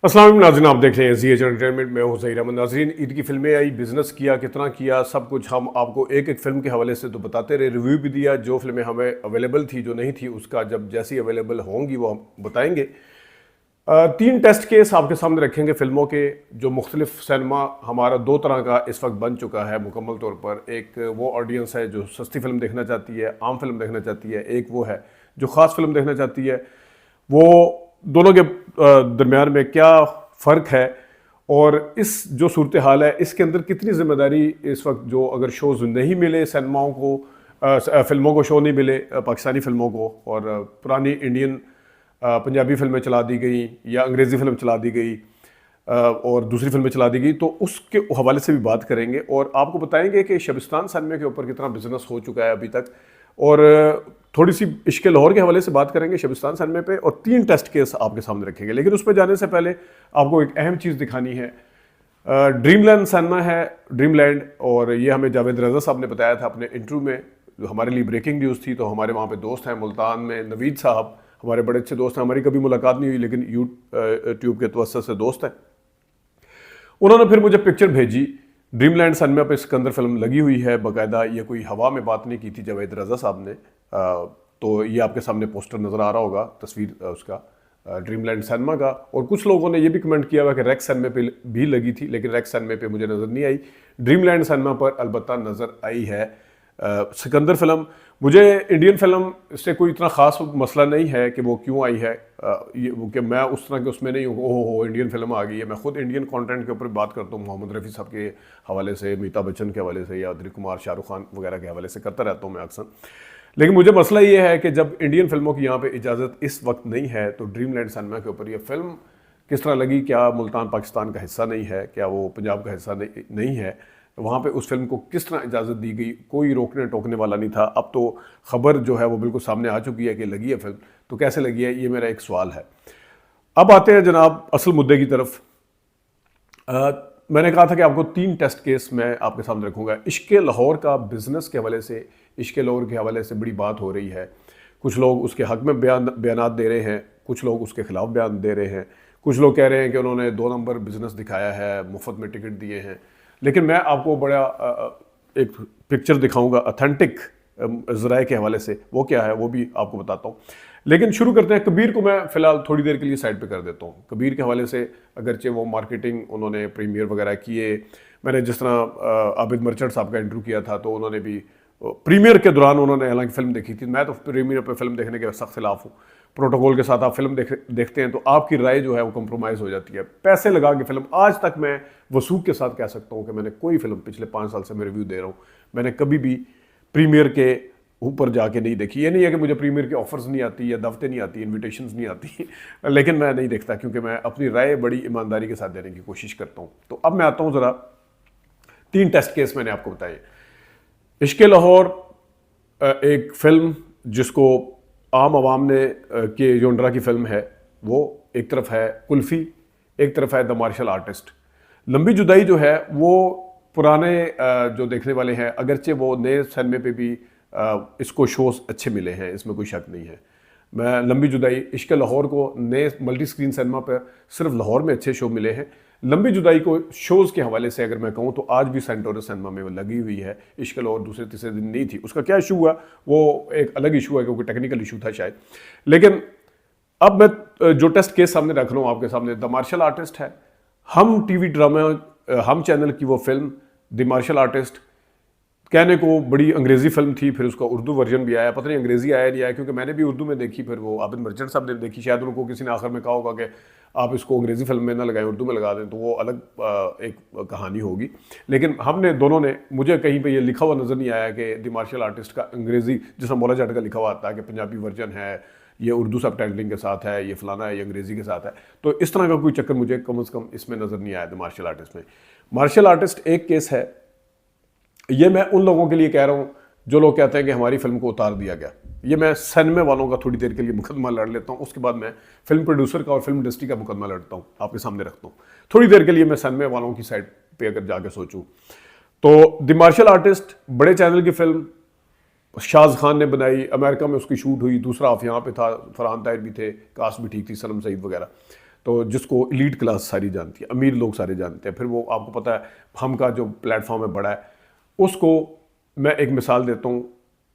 अस्सलाम वालेकुम नाज़रीन, आप देख रहे हैं ज़ी एंटरटेनमेंट में हूं ज़हीर अहमद। नाज़रीन, ईद की फिल्में आई, बिजनेस किया, कितना किया, सब कुछ हम आपको एक एक फिल्म के हवाले से तो बताते रहे, रिव्यू भी दिया। जो फिल्में हमें अवेलेबल थी, जो नहीं थी, उसका जब जैसी अवेलेबल होंगी वो हम बताएंगे। तीन टेस्ट केस आपके सामने रखेंगे फिल्मों के, जो मुख्तलिफ सिनेमा हमारा दो तरह का इस वक्त बन चुका है मुकम्मल तौर पर। एक वो ऑडियंस है जो सस्ती फिल्म देखना चाहती है, आम फिल्म देखना चाहती है। एक वो है जो ख़ास फिल्म देखना चाहती है। वो दोनों के दरमियान में क्या फ़र्क है, और इस जो सूरत हाल है इसके अंदर कितनी ज़िम्मेदारी इस वक्त, जो अगर शोज़ नहीं मिले सिनेमाओं को, फिल्मों को शो नहीं मिले, पाकिस्तानी फिल्मों को, और पुरानी इंडियन पंजाबी फिल्में चला दी गई या अंग्रेज़ी फिल्म चला दी गई, और दूसरी फिल्में चला दी गई, तो उसके हवाले से भी बात करेंगे। और आपको बताएंगे कि शबिस्तान सिनेमा के ऊपर कितना बिजनेस हो चुका है अभी तक, और थोड़ी सी इश्क लाहौर के हवाले से बात करेंगे शबिस्तान सिनेमा पे, और तीन टेस्ट केस आपके सामने रखेंगे। लेकिन उस पर जाने से पहले आपको एक अहम चीज़ दिखानी है। ड्रीमलैंड सिनेमा है, ड्रीमलैंड, और ये हमें जावेद रज़ा साहब ने बताया था अपने इंटरव्यू में, जो हमारे लिए ब्रेकिंग न्यूज़ थी। तो हमारे वहाँ पे दोस्त हैं मुल्तान में, नवीद साहब हमारे बड़े अच्छे दोस्त हैं। हमारी कभी मुलाकात नहीं हुई, लेकिन यूट्यूब के तवस्सुत से दोस्त हैं। उन्होंने फिर मुझे पिक्चर भेजी। ड्रीमलैंड सिनेमा पे सिकंदर फिल्म लगी हुई है बाकायदा, ये कोई हवा में बात नहीं की थी जावेद रज़ा साहब ने। तो ये आपके सामने पोस्टर नज़र आ रहा होगा, तस्वीर उसका, ड्रीमलैंड सिनेमा का। और कुछ लोगों ने ये भी कमेंट किया हुआ कि रेक्स सिनेमा पे भी लगी थी, लेकिन रेक्स सिनेमा पे मुझे नज़र नहीं आई। ड्रीमलैंड सिनेमा पर अलबत्ता नज़र आई है सिकंदर फिल्म। मुझे इंडियन फिल्म से कोई इतना ख़ास मसला नहीं है कि वो क्यों आई है, कि मैं उस तरह के उसमें नहीं हूँ, ओहो हो इंडियन फिल्म आ गई है। मैं खुद इंडियन कंटेंट के ऊपर बात करता हूँ, मोहम्मद रफ़ी साहब के हवाले से, अमिताभ बच्चन के हवाले से, या दिलीप कुमार, शाहरुख खान वगैरह के हवाले से करता रहता हूँ मैं अक्सर। लेकिन मुझे मसला ये है कि जब इंडियन फिल्मों की यहाँ पे इजाज़त इस वक्त नहीं है, तो ड्रीमलैंड सिनेमा के ऊपर ये फिल्म किस तरह लगी। क्या मुल्तान पाकिस्तान का हिस्सा नहीं है? क्या वो पंजाब का हिस्सा नहीं है? वहाँ पे उस फिल्म को किस तरह इजाज़त दी गई? कोई रोकने टोकने वाला नहीं था। अब तो खबर जो है वो बिल्कुल सामने आ चुकी है कि लगी है फिल्म, तो कैसे लगी है, ये मेरा एक सवाल है। अब आते हैं जनाब असल मुद्दे की तरफ। मैंने कहा था कि आपको तीन टेस्ट केस मैं आपके सामने रखूँगा। इश्क लाहौर का बिज़नेस के हवाले से, इश्क लाहौर के हवाले से बड़ी बात हो रही है। कुछ लोग उसके हक़ में बयानात दे रहे हैं, कुछ लोग उसके ख़िलाफ़ बयान दे रहे हैं, कुछ लोग कह रहे हैं कि उन्होंने 2 नंबर बिज़नेस दिखाया है, मुफ्त में टिकट दिए हैं। लेकिन मैं आपको बड़ा एक पिक्चर दिखाऊंगा ऑथेंटिक ज़राए के हवाले से, वो क्या है वो भी आपको बताता हूँ। लेकिन शुरू करते हैं। कबीर को मैं फ़िलहाल थोड़ी देर के लिए साइड पे कर देता हूँ। कबीर के हवाले से अगरचे वो मार्केटिंग, उन्होंने प्रीमियर वगैरह किए। मैंने जिस तरह आबिद मर्चेंट साहब का इंटरव्यू किया था, तो उन्होंने भी प्रीमियर के दौरान उन्होंने हालांकि फ़िल्म देखी थी। मैं तो प्रीमियर पर फिल्म देखने के सख्त खिलाफ हूँ। प्रोटोकॉल के साथ आप फिल्म देखते हैं तो आपकी राय जो है वो कंप्रोमाइज़ हो जाती है। पैसे लगा के फिल्म, आज तक मैं वसूख के साथ कह सकता हूँ कि मैंने कोई फिल्म पिछले 5 साल से मैं रिव्यू दे रहा हूँ, मैंने कभी भी प्रीमियर के ऊपर जाके नहीं देखी। ये नहीं है कि मुझे प्रीमियर की ऑफर्स नहीं आती, या दावतें नहीं आती, इन्विटेशंस नहीं आती, लेकिन मैं नहीं देखता, क्योंकि मैं अपनी राय बड़ी ईमानदारी के साथ देने की कोशिश करता हूँ। तो अब मैं आता हूँ ज़रा, 3 टेस्ट केस मैंने आपको बताए। इश्क लाहौर एक फ़िल्म जिसको आम आवाम ने के जोनरा की फ़िल्म है, वो एक तरफ है कुल्फ़ी, एक तरफ है द मार्शल आर्टिस्ट। लंबी जुदाई जो है वो पुराने जो देखने वाले हैं, अगरचे वो नए सिनेमे पे भी इसको शोज़ अच्छे मिले हैं, इसमें कोई शक नहीं है। मैं लंबी जुदाई, इश्क लाहौर को नए मल्टी स्क्रीन सिनेमा पर सिर्फ लाहौर में अच्छे शो मिले हैं। लंबी जुदाई को शोज़ के हवाले से अगर मैं कहूँ तो आज भी सेंटोरस सिनेमा में वो लगी हुई है। इश्क लाहौर दूसरे तीसरे दिन नहीं थी। उसका क्या इशू हुआ वो एक अलग इशू है, क्योंकि टेक्निकल इशू था शायद। लेकिन अब मैं जो टेस्ट केस सामने रख रहा हूँ आपके सामने, द मार्शल आर्टिस्ट है। हम टीवी ड्रामा, हम चैनल की वो फिल्म द मार्शल आर्टिस्ट, कहने को बड़ी अंग्रेज़ी फिल्म थी, फिर उसका उर्दू वर्जन भी आया। पता नहीं अंग्रेज़ी आया नहीं आया, क्योंकि मैंने भी उर्दू में देखी, फिर वो आबिद मर्चेंट साहब ने देखी। शायद उनको किसी ने आखिर में कहा होगा कि आप इसको अंग्रेज़ी फिल्म में ना लगाएं, उर्दू में लगा दें, तो वो अलग एक कहानी होगी। लेकिन हमने दोनों ने, मुझे कहीं पे ये लिखा हुआ नज़र नहीं आया कि द मार्शल आर्टिस्ट का अंग्रेज़ी, जिसमें मौला जाट का लिखा हुआ आता है कि पंजाबी वर्जन है, ये उर्दू सब टाइटलिंग के साथ है, ये फलाना है, ये अंग्रेज़ी के साथ है। तो इस तरह का कोई चक्कर मुझे कम से कम इसमें नज़र नहीं आया द मार्शल आर्टिस्ट में। मार्शल आर्टिस्ट एक केस है। ये मैं उन लोगों के लिए कह रहा हूँ जो लोग कहते हैं कि हमारी फिल्म को उतार दिया गया। ये मैं सिनेमा वालों का थोड़ी देर के लिए मुकदमा लड़ लेता हूँ, उसके बाद मैं फिल्म प्रोड्यूसर का और फिल्म इंडस्ट्री का मुकदमा लड़ता हूँ, आपके सामने रखता हूँ। थोड़ी देर के लिए मैं सिनेमा वालों की साइड पे अगर जाके सोचूं, तो द मार्शल आर्टिस्ट बड़े चैनल की फिल्म, शाहज खान ने बनाई, अमेरिका में उसकी शूट हुई, दूसरा हाफ यहाँ पे था, फरहान ताहिर भी थे, कास्ट भी ठीक थी, सनम सईद वगैरह। तो जिसको एलीट क्लास सारी जानती है, अमीर लोग सारे जानते हैं। फिर वो आपको पता है हम का जो प्लेटफॉर्म है बड़ा है, उसको मैं एक मिसाल देता हूँ,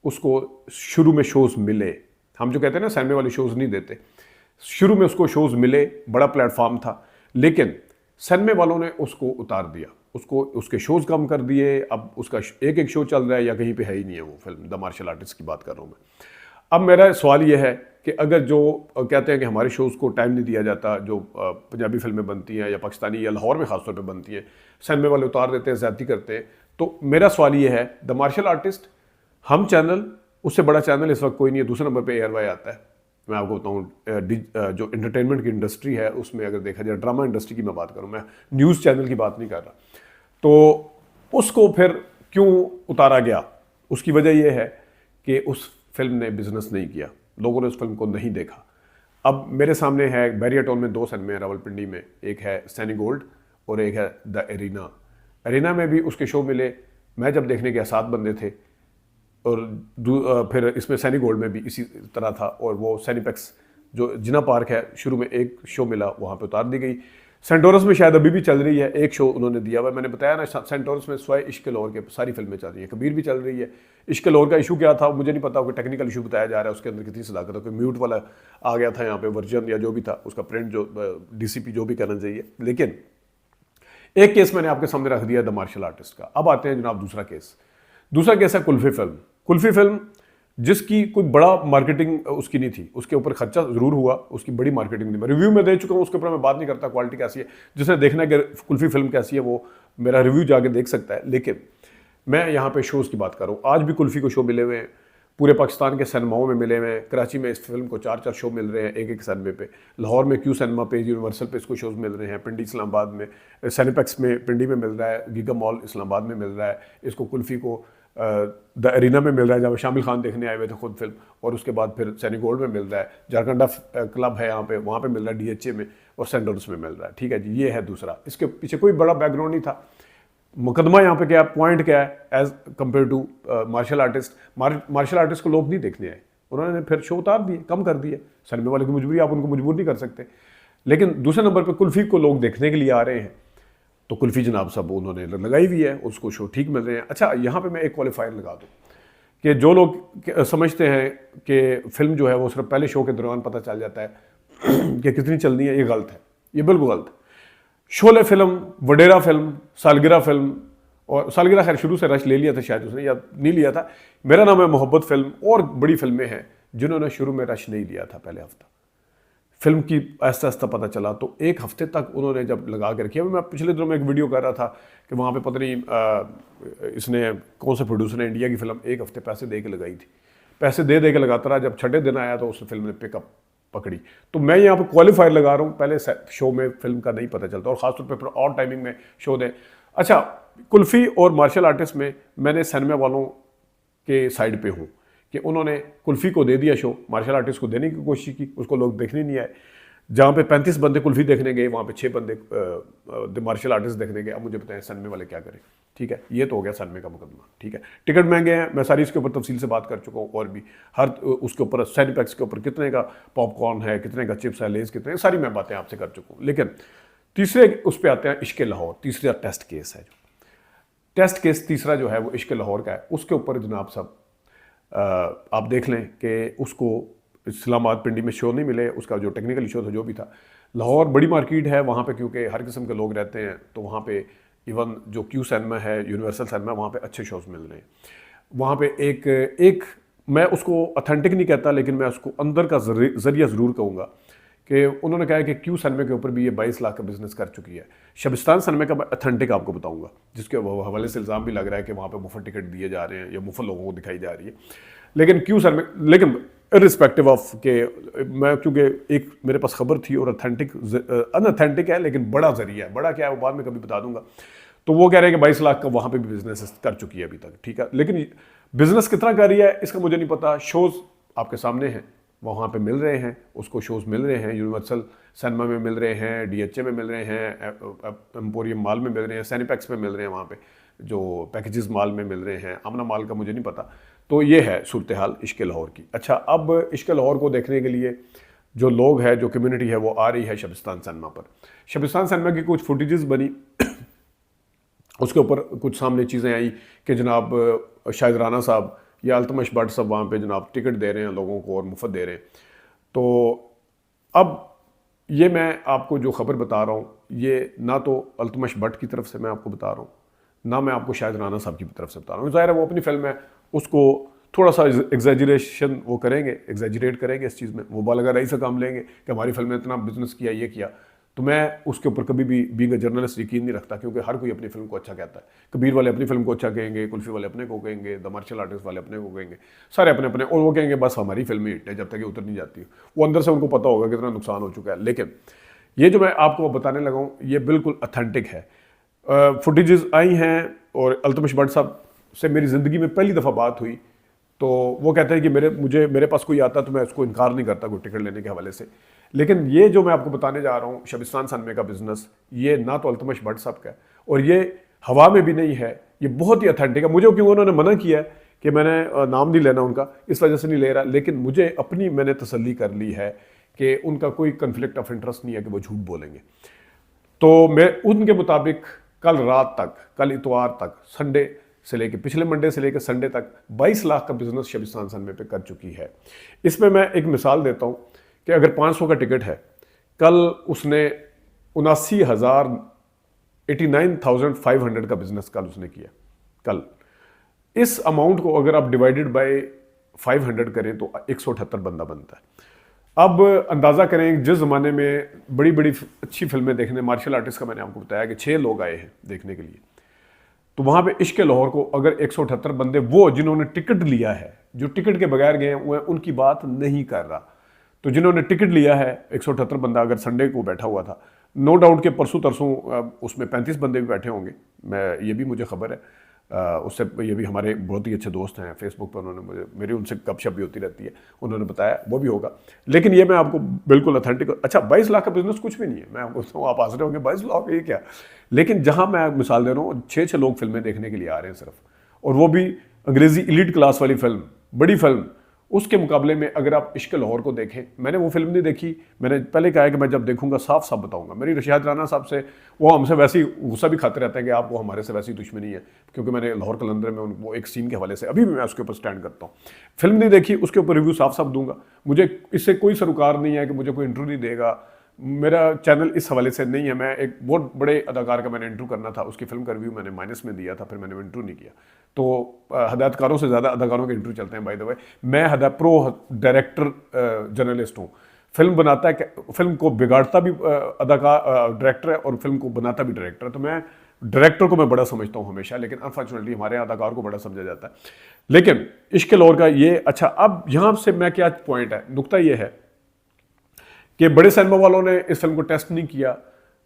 उसको शुरू में शोज़ मिले, हम जो कहते हैं ना सिनेमा वाले शोज़ नहीं देते, शुरू में उसको शोज़ मिले, बड़ा प्लेटफॉर्म था, लेकिन सिनेमा वालों ने उसको उतार दिया, उसको उसके शोज़ कम कर दिए। अब उसका एक एक शो चल रहा है या कहीं पे है ही नहीं है वो फिल्म। द मार्शल आर्टिस्ट की बात कर रहा हूँ मैं। अब मेरा सवाल ये है कि अगर जो कहते हैं कि हमारे शोज़ को टाइम नहीं दिया जाता, जो पंजाबी फिल्में बनती हैं या पाकिस्तानी या लाहौर में ख़ासतौर पे बनती हैं, सिनेमा वाले उतार देते हैं, ज़्यादती करते हैं, तो मेरा सवाल ये है, द मार्शल आर्टिस्ट हम चैनल, उससे बड़ा चैनल इस वक्त कोई नहीं है। दूसरे नंबर पे ARY आता है। मैं आपको बताऊँ जो एंटरटेनमेंट की इंडस्ट्री है उसमें अगर देखा जाए, ड्रामा इंडस्ट्री की मैं बात करूँ, मैं न्यूज़ चैनल की बात नहीं कर रहा, तो उसको फिर क्यों उतारा गया? उसकी वजह यह है कि उस फिल्म ने बिजनेस नहीं किया, लोगों ने उस फिल्म को नहीं देखा। अब मेरे सामने है बैरियर टाउन में 2 सिनेमे हैं रावलपिंडी में, एक है सैनी गोल्ड और एक है द एरिना। एरिना में भी उसके शो मिले, मैं जब देखने गया 7 बंदे थे, और फिर इसमें सैनी गोल्ड में भी इसी तरह था। और वो सैनीपेक्स जो जिना पार्क है, शुरू में एक शो मिला, वहाँ पे उतार दी गई। सेंटोरस में शायद अभी भी चल रही है, एक शो उन्होंने दिया हुआ। मैंने बताया ना, सेंटोरस में स्वय इश्क लाहौर के सारी फिल्में चल रही हैं, कबीर भी चल रही है। इश्क लाहौर का इशू क्या था मुझे नहीं पता, कोई टेक्निकल इशू बताया जा रहा है, उसके अंदर कितनी सदाकत है, कोई म्यूट वाला आ गया था यहाँ पे वर्जन या जो भी था उसका प्रिंट, जो DCP जो भी करना चाहिए। लेकिन एक केस मैंने आपके सामने रख दिया द मार्शल आर्टिस्ट का। अब आते हैं जनाब दूसरा केस। दूसरा केस है कुल्फी फिल्म। कुल्फी फिल्म जिसकी कोई बड़ा मार्केटिंग उसकी नहीं थी, उसके ऊपर खर्चा जरूर हुआ, उसकी बड़ी मार्केटिंग नहीं। मैं रिव्यू में दे चुका हूँ, उसके ऊपर मैं बात नहीं करता क्वालिटी कैसी है। जिसने देखना है कि कुल्फी फिल्म कैसी है वो मेरा रिव्यू जाके देख सकता है। लेकिन मैं यहाँ पे शोज़ की बात कर रहा हूँ। आज भी कुल्फी को शो मिले हुए हैं, पूरे पाकिस्तान के सिनेमाओं में मिले हुए हैं। कराची में इस फिल्म को 4-4 शो मिल रहे हैं एक एक सिनेमे पे। लाहौर में क्यू सिनेमा पे, यूनिवर्सल पे इसको शोज़ मिल रहे हैं। पिंडी इस्लामाबाद में, सैनीपेक्स में पिंडी में मिल रहा है, गीगा मॉल इस्लामाबाद में मिल रहा है। इसको कुल्फी को द एरिना में मिल रहा है, जहाँ शामिल खान देखने आए हुए थे खुद फिल्म। और उसके बाद फिर सैनी गोल्ड में मिल रहा है, झारखंडा क्लब है यहाँ पे, वहाँ पे मिल रहा है DHA में, और सेंटर्स में मिल रहा है। ठीक है जी, ये है दूसरा। इसके पीछे कोई बड़ा बैकग्राउंड नहीं था। मुकदमा यहाँ पे क्या है, पॉइंट क्या है as compare to martial artist? Martial artist को लोग नहीं देखने आए, उन्होंने फिर शो उतार दिए, कम कर दिए। सिनेमा वाले की मजबूरी, आप उनको मजबूर नहीं कर सकते। लेकिन दूसरे नंबर पर कुल्फी को लोग देखने के लिए आ रहे हैं, तो कुल्फी जनाब साहब उन्होंने लगाई हुई है, उसको शो ठीक मिल रहे हैं। अच्छा, यहाँ पे मैं एक क्वालिफायर लगा दूँ कि जो लोग समझते हैं कि फिल्म जो है वो सिर्फ पहले शो के दौरान पता चल जाता है कि कितनी चलनी है, ये गलत है, ये बिल्कुल गलत है। शोले फिल्म, वडेरा फिल्म, सालगिरह फिल्म, और सालगिरह खैर शुरू से रश ले लिया था शायद उसने, या नहीं लिया था। मेरा नाम है मोहब्बत फिल्म, और बड़ी फिल्में हैं जिन्होंने शुरू में रश नहीं लिया था पहले हफ्ता। फिल्म की आहिस्ता आहिस्ता पता चला, तो एक हफ्ते तक उन्होंने जब लगा के रखी। मैं पिछले दिनों में एक वीडियो कर रहा था कि वहाँ पे पता नहीं इसने कौन से प्रोड्यूसर ने इंडिया की फिल्म 1 हफ्ते पैसे दे के लगाई थी, पैसे दे के लगाता रहा। जब छठे दिन आया तो उस फिल्म ने पिकअप पकड़ी। तो मैं यहाँ पे क्वालिफायर लगा रहा हूँ, पहले शो में फिल्म का नहीं पता चलता, और ख़ासतौर पर और टाइमिंग में शो दें। अच्छा, कुल्फ़ी और मार्शल आर्टिस्ट में मैंने सिनेमा वालों के साइड पे हूँ कि उन्होंने कुल्फ़ी को दे दिया शो, मार्शल आर्टिस्ट को देने की कोशिश की, उसको लोग देखने नहीं आए। जहाँ पे 35 बंदे कुल्फ़ी देखने गए, वहाँ पे 6 बंदे मार्शल आर्टिस्ट देखने गए। अब मुझे बताएं सिनेमे वाले क्या करें? ठीक है, ये तो हो गया सिनेमे का मुकदमा। ठीक है, टिकट महंगे हैं, मैं सारी इसके ऊपर तफसील से बात कर चुका हूँ, और भी हर उसके ऊपर सैनीपैक्स के ऊपर कितने का पॉपकॉर्न है, कितने का चिप्स है, लेस कितने, सारी मैं बातें आपसे कर चुका हूँ। लेकिन तीसरे उस पर आते हैं, इश्क लाहौर। तीसरा टेस्ट केस है, जो टेस्ट केस तीसरा जो है वो इश्क लाहौर का है। उसके ऊपर जनाब साहब आप देख लें कि उसको इस्लामाबाद पिंडी में शो नहीं मिले, उसका जो टेक्निकल इशू था जो भी था। लाहौर बड़ी मार्केट है, वहाँ पे क्योंकि हर किस्म के लोग रहते हैं, तो वहाँ पे इवन जो क्यू सिनेमा है, यूनिवर्सल सिनेमा, वहाँ पे अच्छे शोज़ मिल रहे हैं। वहाँ पे एक मैं उसको ऑथेंटिक नहीं कहता, लेकिन मैं उसको अंदर का ज़रिया ज़रूर कहूँगा कि उन्होंने कहा है कि क्यू सिनेमा के ऊपर भी ये 22 लाख का बिजनेस कर चुकी है। शबिस्तान सिनेमा का मैं ऑथेंटिक आपको बताऊँगा, जिसके हवाले से इल्ज़ाम भी लग रहा है कि वहाँ पे मुफ्त टिकट दिए जा रहे हैं या मुफ्त लोगों को दिखाई जा रही है। लेकिन क्यू सिनेमा, लेकिन इर्रिस्पेक्टिव ऑफ के मैं, क्योंकि एक मेरे पास खबर थी, और ऑथेंटिक अनऑथेंटिक है, लेकिन बड़ा ज़रिया है। बड़ा क्या है वो बाद में कभी बता दूंगा। तो वो कह रहे हैं कि 22 लाख का वहाँ पे भी बिजनेस कर चुकी है अभी तक। ठीक है, लेकिन बिजनेस कितना कर रही है इसका मुझे नहीं पता। शोज़ आपके सामने हैं, वहाँ पे मिल रहे हैं, उसको शोज़ मिल रहे हैं, यूनिवर्सल सिनेमा में मिल रहे हैं, DHA में मिल रहे हैं, एम्पोरियम मॉल में मिल रहे हैं, सैनीपैक्स में मिल रहे हैं, वहाँ पे जो पैकेजेस मॉल में मिल रहे हैं, अमना मॉल का मुझे नहीं पता। तो ये है सूरत हाल इश्क लाहौर की। अच्छा, अब इश्क लाहौर को देखने के लिए जो लोग हैं, जो कम्युनिटी है, वो आ रही है शबिस्तान सिनेमा पर। शबिस्तान सिनेमा की कुछ फुटेजेस बनी, उसके ऊपर कुछ सामने चीज़ें आई कि जनाब शाहिद राना साहब या अल्तमश भट्ट साहब वहाँ पे जनाब टिकट दे रहे हैं लोगों को और मुफ्त दे रहे हैं। तो अब ये मैं आपको जो खबर बता रहा हूँ, ये ना तो अल्तमश भट्ट की तरफ से मैं आपको बता रहा हूँ, ना मैं आपको शाहिद राना साहब की तरफ से बता रहा हूँ। ज़ाहिर है वो अपनी फिल्म है, उसको थोड़ा सा एग्जैजरेशन वो करेंगे, एग्जैजरेट करेंगे इस चीज़ में, मुबालगा रही से काम लेंगे कि हमारी फिल्म ने इतना बिजनेस किया, ये किया। तो मैं उसके ऊपर कभी भी बीइंग अ जर्नलिस्ट यकीन नहीं रखता, क्योंकि हर कोई अपनी फिल्म को अच्छा कहता है। कबीर वाले अपनी फिल्म को अच्छा कहेंगे, कुल्फी वाले अपने को कहेंगे, द मार्शल आर्टिस्ट वाले अपने को कहेंगे, सारे अपने अपने, और वो कहेंगे बस हमारी फिल्म हिट है जब तक ये उतर नहीं जाती। वो अंदर से उनको पता होगा कितना नुकसान हो चुका है। लेकिन ये जो मैं आपको बताने लगा हूँ ये बिल्कुल अथेंटिक है। फुटेजेस आई हैं और अल्तमश भट्ट साहब से मेरी ज़िंदगी में पहली दफ़ा बात हुई, तो वो कहते हैं कि मेरे पास कोई आता तो मैं उसको इनकार नहीं करता कोई टिकट लेने के हवाले से। लेकिन ये जो मैं आपको बताने जा रहा हूँ शबिस्तान सिनेमा का बिजनेस, ये ना तो अल्तमश भट्ट साहब का है और ये हवा में भी नहीं है, ये बहुत ही अथेंटिक है। मुझे क्योंकि उन्होंने मना किया है कि मैंने नाम नहीं लेना उनका, इस वजह से नहीं ले रहा, लेकिन मुझे अपनी मैंने तसल्ली कर ली है कि उनका कोई कन्फ्लिक्ट ऑफ इंटरेस्ट नहीं है कि वो झूठ बोलेंगे। तो मैं उनके मुताबिक कल रात तक, कल इतवार तक, संडे से लेके पिछले मंडे से लेकर संडे तक 22 लाख का बिजनेस शबिस्तान सिनेमा पे कर चुकी है। इसमें मैं एक मिसाल देता हूँ कि अगर 500 का टिकट है, कल उसने 89,500 का बिजनेस कल उसने किया। कल इस अमाउंट को अगर आप डिवाइडेड बाय 500 करें तो 178 बंदा बनता है। अब अंदाज़ा करें जिस ज़माने में बड़ी बड़ी अच्छी फिल्में देखने, मार्शल आर्टिस्ट का मैंने आपको बताया कि 6 लोग आए हैं देखने के लिए, तो वहाँ पे इश्क लाहौर को अगर 178 बंदे, वो जिन्होंने टिकट लिया है, जो टिकट के बगैर गए हैं वो उनकी बात नहीं कर रहा, तो जिन्होंने टिकट लिया है 178 बंदा अगर संडे को बैठा हुआ था, नो डाउट के परसों तरसों उसमें 35 बंदे भी बैठे होंगे, मैं ये भी मुझे खबर है। उससे ये भी हमारे बहुत ही अच्छे दोस्त हैं फेसबुक पर, उन्होंने मेरी उनसे गपशप भी होती रहती है, उन्होंने बताया वो भी होगा। लेकिन ये मैं आपको बिल्कुल अथेंटिक, अच्छा 22 लाख का बिजनेस कुछ भी नहीं है, मैं आपको आप हंस रहे होंगे 22 लाख ये क्या, लेकिन जहाँ मैं मिसाल दे रहा हूँ 6 लोग फिल्में देखने के लिए आ रहे हैं सिर्फ, और वो भी अंग्रेजी एलीट क्लास वाली फिल्म, बड़ी फिल्म। उसके मुकाबले में अगर आप इश्क लाहौर को देखें, मैंने वो फिल्म नहीं देखी, मैंने पहले कहा है कि मैं जब देखूंगा साफ साफ बताऊंगा। मेरी शाहिद राना साहब से वो हमसे वैसे ही गुस्सा भी खाते रहते हैं कि आपको हमारे से वैसी दुश्मनी है, क्योंकि मैंने लाहौर कलंदर में वो एक सीन के हवाले से अभी भी मैं उसके ऊपर स्टैंड करता हूँ। फिल्म नहीं देखी, उसके ऊपर रिव्यू साफ साफ दूंगा, मुझे इससे कोई सरोकार नहीं है कि मुझे कोई इंटरव्यू नहीं देगा, मेरा चैनल इस हवाले से नहीं है। मैं एक बहुत बड़े अदाकार का मैंने इंटरव्यू करना था, उसकी फिल्म का रिव्यू मैंने माइनस में दिया था, फिर मैंने इंटरव्यू नहीं किया। तो हदायतकारों से ज़्यादा अदाकारों के इंटरव्यू चलते हैं बाय द वे। मैं प्रो डायरेक्टर जर्नलिस्ट हूँ, फिल्म बनाता है, फिल्म को बिगाड़ता भी अदाकार डायरेक्टर है और फिल्म को बनाता भी डायरेक्टर है, तो मैं डायरेक्टर को मैं बड़ा समझता हूँ हमेशा, लेकिन अनफॉर्चुनेटली हमारे अदाकार को बड़ा समझा जाता है। लेकिन इश्क लाहौर का ये, अच्छा अब यहाँ से मैं क्या पॉइंट है, नुकता ये है कि बड़े सिनेमा वालों ने इस फिल्म को टेस्ट नहीं किया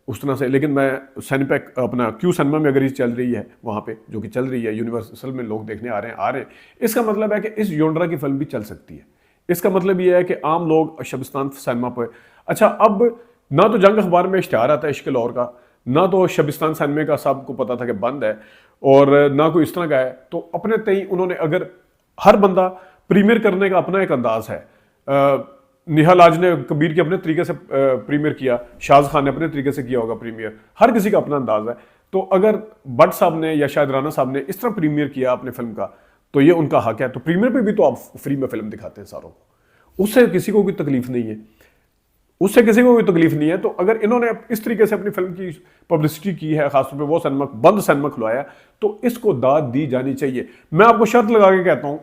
उस तरह से, लेकिन मैं सैनिपैक अपना क्यू सिनेमा में अगर ये चल रही है, वहाँ पे जो कि चल रही है, यूनिवर्सल में लोग देखने आ रहे हैं, इसका मतलब है कि इस जोनरा की फिल्म भी चल सकती है। इसका मतलब ये है कि आम लोग शबिस्तान सिनेमा पर, अच्छा अब ना तो जंग अखबार में इश्तिहार आता है इश्क लाहौर का, ना तो शबिस्तान सिनेमा का साहब को पता था कि बंद है, और ना कोई इस तरह का है, तो अपने तय उन्होंने, अगर हर बंदा प्रीमियर करने का अपना एक अंदाज है, निहाल आज ने कबीर के अपने तरीके से प्रीमियर किया, शाहज खान ने अपने तरीके से किया होगा प्रीमियर, हर किसी का अपना अंदाज है। तो अगर भट्ट साहब ने या शायद राना साहब ने इस तरह प्रीमियर किया अपने फिल्म का, तो ये उनका हक है। तो प्रीमियर पे भी तो आप फ्री में फिल्म दिखाते हैं सारों को, उससे किसी को कोई तकलीफ नहीं है, उससे किसी को कोई तकलीफ नहीं है। तो अगर इन्होंने इस तरीके से अपनी फिल्म की पब्लिसिटी की है, खासतौर पर वो सिनेमा बंद सिनेमा खुलवाया, तो इसको दाद दी जानी चाहिए। मैं आपको शर्त लगा के कहता हूं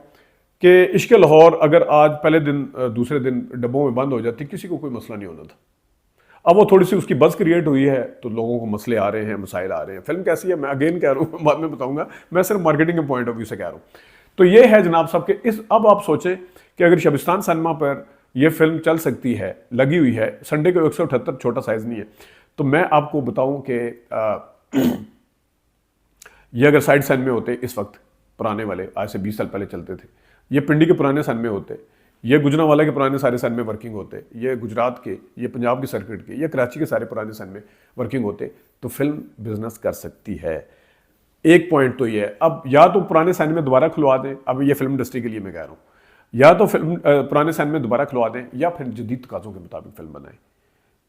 कि इश्क लाहौर अगर आज पहले दिन दूसरे दिन डब्बों में बंद हो जाती, किसी को कोई मसला नहीं होना था। अब वो थोड़ी सी उसकी बज़ क्रिएट हुई है, तो लोगों को मसले आ रहे हैं, मसाइल आ रहे हैं। फिल्म कैसी है मैं अगेन कह रहा हूँ, बाद में बताऊंगा, मैं सिर्फ मार्केटिंग के पॉइंट ऑफ व्यू से कह रहा हूँ। तो ये है जनाब साहब के इस, अब आप सोचें कि अगर शबिस्तान सिनेमा पर यह फिल्म चल सकती है, लगी हुई है, संडे को 178 छोटा साइज नहीं है, तो मैं आपको बताऊं कि ये अगर साइड साइन में होते इस वक्त, पुराने वाले आज से 20 साल पहले चलते थे, ये पिंडी के पुराने सन में होते, ये गुजरांवाला के पुराने सारे सन में वर्किंग होते, ये गुजरात के, ये पंजाब के सर्किट के, ये कराची के सारे पुराने सन में वर्किंग होते, तो फिल्म बिजनेस कर सकती है। एक पॉइंट तो ये है, अब या तो पुराने सन में दोबारा खुलवा दें, अब ये फिल्म इंडस्ट्री के लिए मैं कह रहा हूँ, या तो फिल्म पुराने सिनेमा दोबारा खुलवा दें या फिर जदीद तकाज़ों के मुताबिक फिल्म बनाएं,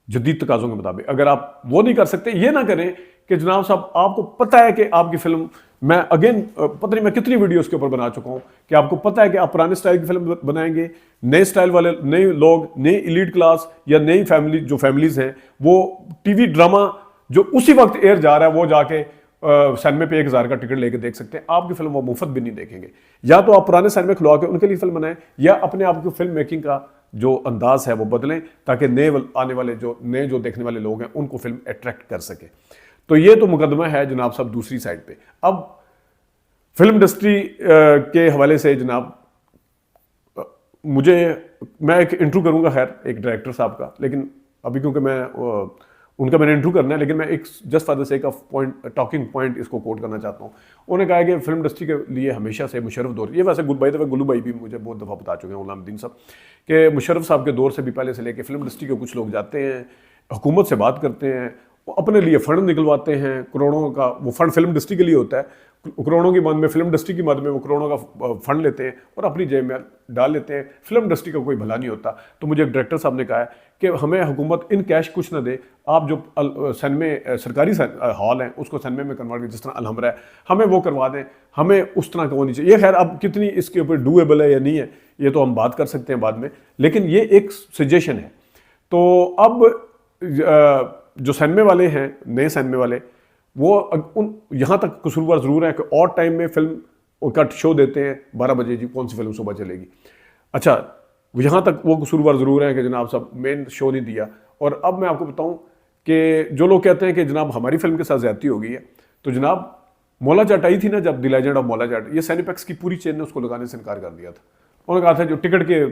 जदीद तकाज़ों के मुताबिक। अगर आप वो नहीं कर सकते, ये ना करें कि जनाब साहब आपको पता है कि आपकी फिल्म, मैं अगेन पता नहीं मैं कितनी वीडियोस के ऊपर बना चुका हूं कि आपको पता है कि आप पुराने स्टाइल की फिल्म बनाएंगे, नए स्टाइल वाले नए लोग, नई एलीट क्लास या नई फैमिली, जो फैमिलीज हैं वो टीवी ड्रामा जो उसी वक्त एयर जा रहा है वो जाके सिनेमा पे 1000 का टिकट लेके देख सकते हैं। आपकी फिल्म वो मुफ्त भी नहीं देखेंगे। या तो आप पुराने सिनेमा खुलवा के उनके लिए फिल्म बनाएं या अपने आप की फिल्म मेकिंग का जो अंदाज है वो बदलें ताकि नए आने वाले जो देखने वाले लोग हैं उनको फिल्म अट्रैक्ट कर सके। तो ये तो मुकदमा है जनाब साहब दूसरी साइड पे। अब फिल्म इंडस्ट्री के हवाले से जनाब मैं एक इंटरव्यू करूंगा खैर एक डायरेक्टर साहब का, लेकिन अभी क्योंकि उनका मैंने इंटरव्यू करना है, लेकिन मैं एक just for the sake of talking point इसको कोट करना चाहता हूँ। उन्होंने कहा कि फिल्म इंडस्ट्री के लिए हमेशा से मुशर्रफ दौर, ये वैसे गुल्लू भाई भी मुझे बहुत दफ़ा बता चुके हैं, गुलामुद्दीन साहब, कि मुशर्रफ साहब के दौर से भी पहले से लेके फिल्म इंडस्ट्री के कुछ लोग जाते हैं, हुकूमत से बात करते हैं, वो अपने लिए फ़ंड निकलवाते हैं, करोड़ों का वो फ़ंड फिल्म इंडस्ट्री के लिए होता है, करोड़ों की मद में फिल्म इंडस्ट्री की मद में वो करोड़ों का फंड लेते हैं और अपनी जेब में डाल लेते हैं। फिल्म इंडस्ट्री का कोई भला नहीं होता। तो मुझे एक डायरेक्टर साहब ने कहा है कि हमें हुकूमत इन कैश कुछ ना दे, आप जो सिनेमे सरकारी हॉल हैं उसको सिनेमे में कन्वर्ट करें, जिस तरह अलहमरा है हमें वो करवा दें, हमें उस तरह का होनी चाहिए। ये खैर अब कितनी इसके ऊपर डूएबल है या नहीं है ये तो हम बात कर सकते हैं बाद में, लेकिन ये एक सजेशन है। तो अब जो सिनेमे वाले हैं, नए सिनेमे वाले, वो यहाँ तक कसूरवार ज़रूर है कि और टाइम में फिल्म का शो देते हैं 12 बजे, जी कौन सी फिल्म सुबह चलेगी। अच्छा, यहाँ तक वो कसूरवार ज़रूर है कि जनाब साहब मेन शो नहीं दिया। और अब मैं आपको बताऊँ कि जो लोग कहते हैं कि जनाब हमारी फिल्म के साथ ज़्यादती हो गई है, तो जनाब मौला जाट आई थी ना जब, द लेजेंड ऑफ मौला जाट, ये सिनेपैक्स की पूरी चेन ने उसको लगाने से इनकार कर दिया था। उन्होंने कहा था जो टिकट के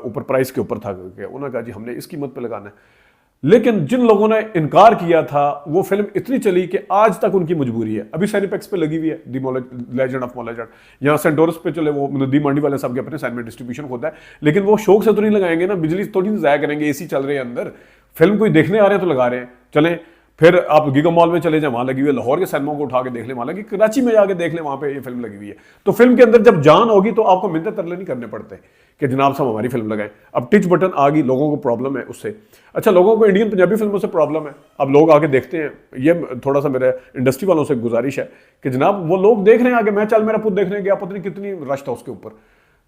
ऊपर प्राइस के ऊपर था, उन्होंने कहा जी हमने इस कीमत पर लगाना है। लेकिन जिन लोगों ने इनकार किया था वो फिल्म इतनी चली कि आज तक उनकी मजबूरी है। अभी सिनेपैक्स पे लगी हुई है द लेजेंड ऑफ मौला जाट, यहाँ सेंटोरस पे चले, वो नदी मंडी वाले सब के अपने साइड में डिस्ट्रीब्यूशन होता है, लेकिन वो शौक से तो नहीं लगाएंगे ना, बिजली तो नहीं ज़ाया करेंगे, एसी चल रहे हैं अंदर, फिल्म कोई देखने आ रहे हैं तो लगा रहे हैं। चलें फिर आप गीगा मॉल में चले जाए, वहाँ लगी हुई है, लाहौर के सिनेमा को उठा के देख लें, वहाँ लगी, कराची में जाके देख लें, वहाँ पे ये फिल्म लगी हुई है। तो फिल्म के अंदर जब जान होगी तो आपको मिन्नत तरले नहीं करने पड़ते कि जनाब साहब हमारी फिल्म लगाएं। अब टिच बटन आ गई, लोगों को प्रॉब्लम है उससे। अच्छा, लोगों को इंडियन पंजाबी फिल्मों से प्रॉब्लम है, अब लोग आके देखते हैं। ये थोड़ा सा मेरे इंडस्ट्री वालों से गुजारिश है कि जनाब वो लोग देख रहे हैं आगे, मैं चल मेरा पुत देखने गया, पता नहीं कितनी रश था उसके ऊपर,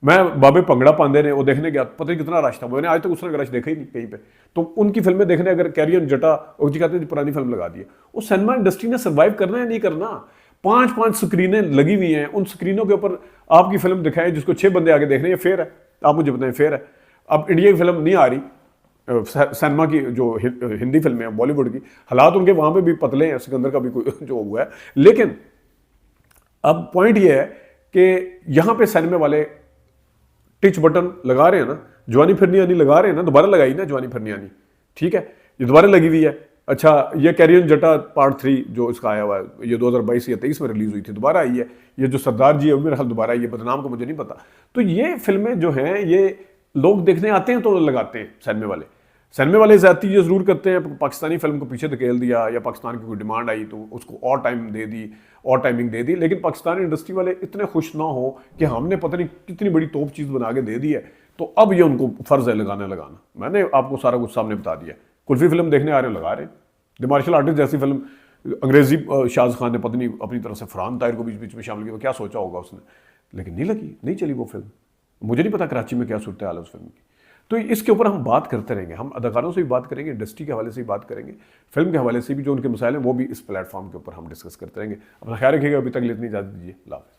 मैं बाबे पंगड़ा पांदे ने वो देखने गया, पता नहीं कितना रश था, मैंने आज तक उस तरह का रश देखा ही नहीं कहीं पे। तो उनकी फिल्में देखने अगर कैरियन जटा और जी कहते हैं पुरानी फिल्म लगा दी है, वो सिनेमा इंडस्ट्री ने सर्वाइव करना है नहीं करना। 5-5 स्क्रीनें लगी हुई हैं, उन स्क्रीनों के ऊपर आपकी फिल्म दिखाएं जिसको 6 बंदे आगे देख रहे हैं, फेयर है? आप मुझे बताएं फेयर है? अब इंडिया की फिल्म नहीं आ रही, सिनेमा की जो हिंदी फिल्में हैं बॉलीवुड की, हालात उनके वहाँ पे भी पतले हैं, सिकंदर का भी कोई जो हुआ है, लेकिन अब पॉइंट ये है कि यहाँ पे सिनेमा वाले टिच बटन लगा रहे हैं ना, जवानी फिरनी आनी लगा रहे हैं ना, दोबारा लगाई ना जवानी फिरनी आनी, ठीक है, ये दोबारा लगी हुई है। अच्छा, ये कैरियन जटा पार्ट 3 जो इसका आया हुआ है, ये 2022 या 23 में रिलीज हुई थी, दोबारा आई है। ये जो सरदार जी है वो मेरे ख्याल दोबारा आई है, बदनाम को मुझे नहीं पता। तो ये फिल्में जो हैं ये लोग देखने आते हैं तो लगाते हैं सिनेमे वाले ज़्यादती ये ज़रूर करते हैं, पाकिस्तानी फिल्म को पीछे धकेल दिया या पाकिस्तान की कोई डिमांड आई तो उसको और टाइम दे दी, और टाइमिंग दे दी, लेकिन पाकिस्तानी इंडस्ट्री वाले इतने खुश ना हो कि हमने पता नहीं कितनी बड़ी तोप चीज़ बना के दे दी है, तो अब ये उनको फ़र्ज़ है लगाना। मैंने आपको सारा कुछ सामने बता दिया। कुल्फी फिल्म देखने आ रहे हो, लगा रहे हैं। द मार्शल आर्टिस्ट जैसी फिल्म अंग्रेजी शाहजहां खान ने पता नहीं अपनी तरफ से फरहान ताहिर को बीच बीच में शामिल किया, क्या सोचा होगा उसने, लेकिन नहीं लगी, नहीं चली वो फिल्म। मुझे नहीं पता कराची में क्या सूरत हाल है उस फिल्म की। तो इसके ऊपर हम बात करते रहेंगे, हम अदाकारों से भी बात करेंगे, इंडस्ट्री के हवाले से भी बात करेंगे, फिल्म के हवाले से भी जो उनके मसाइल हैं वो भी इस प्लेटफॉर्म के ऊपर हम डिस्कस करते रहेंगे। अपना ख्याल रखिएगा, अभी तक इतनी इजाज़त दीजिए, अल्लाह हाफ़िज़।